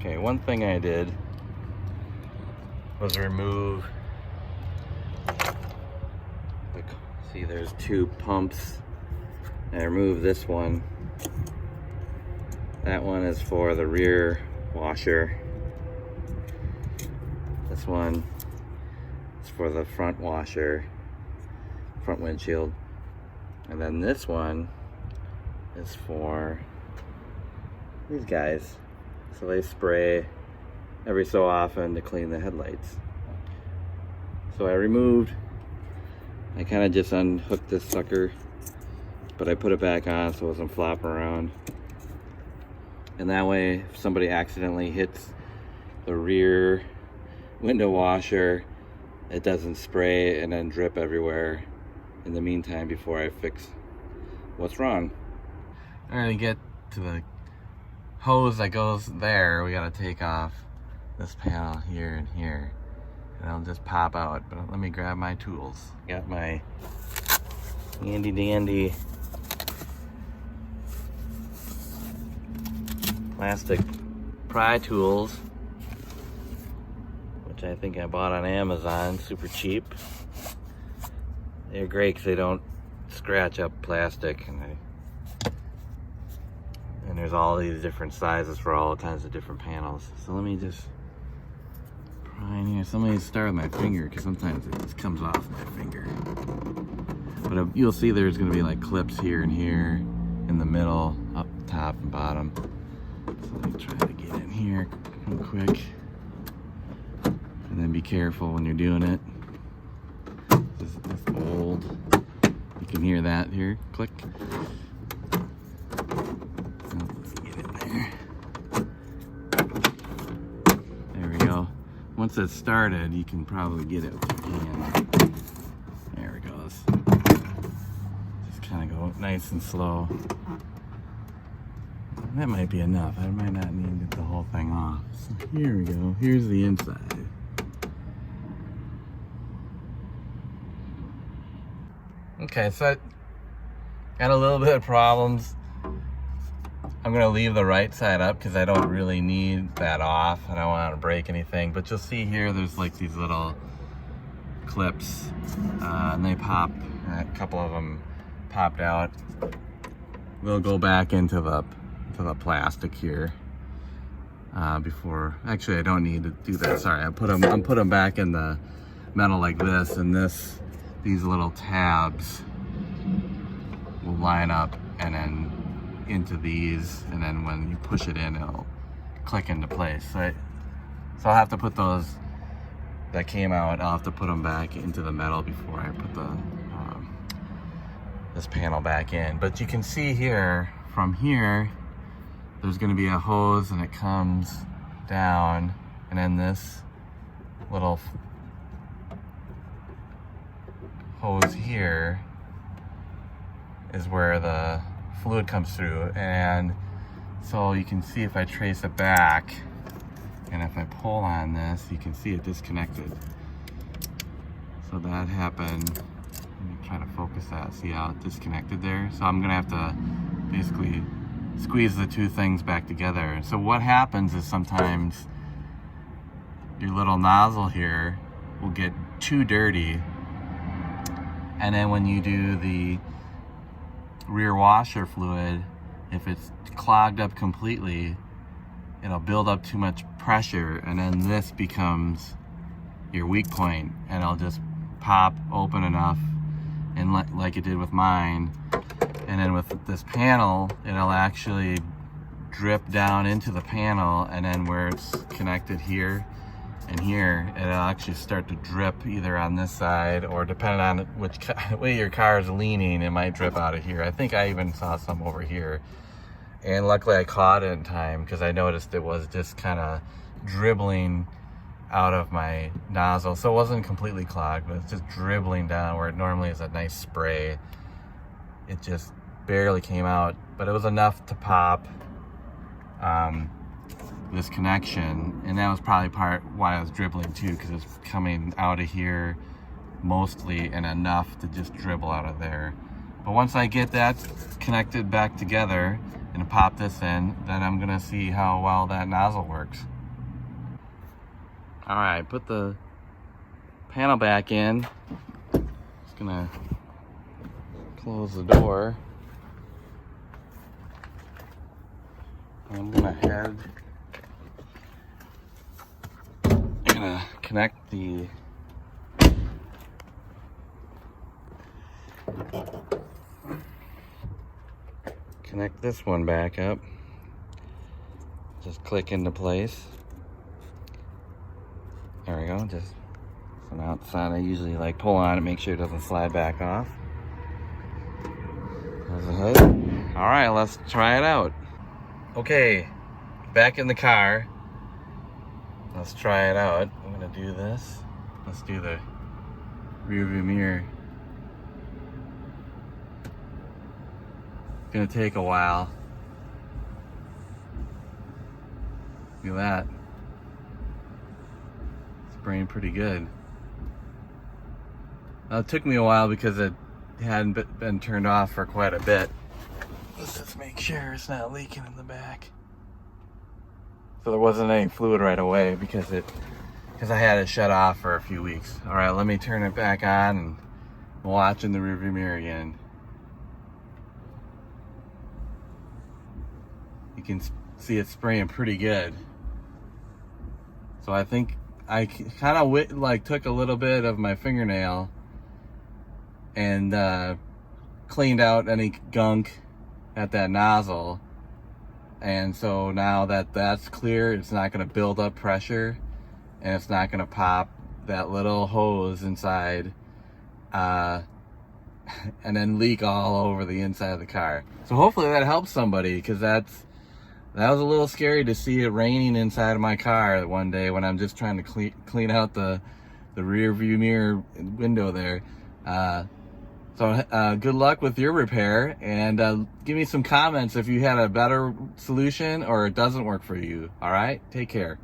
Okay, one thing I did was remove, see there's two pumps. I removed this one. That one is for the rear washer. This one is for the front washer, front windshield. And then this one is for these guys. So they spray every so often to clean the headlights. So I kind of just unhooked this sucker, but I put it back on so it doesn't flop around. And that way, if somebody accidentally hits the rear window washer, it doesn't spray and then drip everywhere in the meantime before I fix what's wrong. All right, to get to the hose that goes there, we gotta take off this panel here and here, and it'll just pop out. But let me grab my tools. Got my handy dandy plastic pry tools, which I think I bought on Amazon, super cheap. They're great because they don't scratch up plastic, and there's all these different sizes for all kinds of different panels. So let me just pry in here. So let me start with my finger, because sometimes it just comes off my finger. But you'll see there's going to be like clips here and here, in the middle, up top and bottom. So let me try to get in here real quick. And then be careful when you're doing it. This is old. You can hear that here. Click. Get it there. There we go. Once it's started, you can probably get it with your hand. There it goes. Just kind of go nice and slow. That might be enough. I might not need to get the whole thing off. So here we go. Here's the inside. Okay, so I got a little bit of problems. I'm gonna leave the right side up because I don't really need that off. I don't want to break anything, but you'll see here there's like these little clips, and they pop. A couple of them popped out. We'll go back into the plastic here before. Actually, I don't need to do that. Sorry, I'm put them back in the metal like this, and these little tabs will line up and then into these, and then when you push it in, it'll click into place. So I'll have to put those that came out. I'll have to put them back into the metal before I put the this panel back in. But you can see here, from here, there's going to be a hose, and it comes down, and then this little hose here is where the fluid comes through. And so you can see if I trace it back, and if I pull on this, you can see it disconnected. So that happened. Let me try to focus that. See how it disconnected there? So I'm gonna have to basically squeeze the two things back together. So what happens is sometimes your little nozzle here will get too dirty, and then when you do the rear washer fluid, if it's clogged up completely, it'll build up too much pressure, and then this becomes your weak point, and it'll just pop open enough, and like it did with mine. And then with this panel, it'll actually drip down into the panel, and then where it's connected here and here, it'll actually start to drip either on this side, or depending on which way your car is leaning, it might drip out of here. I think I even saw some over here. And luckily I caught it in time, because I noticed it was just kind of dribbling out of my nozzle. So it wasn't completely clogged, but it's just dribbling down where it normally is a nice spray. It just barely came out, but it was enough to pop this connection, and that was probably part why I was dribbling too, because it's coming out of here mostly, and enough to just dribble out of there. But once I get that connected back together, and pop this in, then I'm gonna see how well that nozzle works. All right, put the panel back in. Just gonna close the door. I'm gonna connect this one back up. Just click into place. There we go. Just from outside, I usually like pull on it, make sure it doesn't slide back off. There's the hood. All right, let's try it out. Okay, back in the car. Let's try it out. I'm gonna do this. Let's do the rear view mirror. It's gonna take a while. Look at that. Spraying pretty good. Now, it took me a while because it hadn't been turned off for quite a bit. Let's just make sure it's not leaking in the back. So there wasn't any fluid right away because I had it shut off for a few weeks. All right, let me turn it back on and watch in the rearview mirror again. You can see it spraying pretty good. So I think I kind of like took a little bit of my fingernail and cleaned out any gunk at that nozzle. And so now that that's clear, it's not going to build up pressure and it's not going to pop that little hose inside and then leak all over the inside of the car. So hopefully that helps somebody, because that was a little scary to see it raining inside of my car one day when I'm just trying to clean out the rear view mirror window there. So good luck with your repair, and give me some comments if you had a better solution or it doesn't work for you. All right, take care.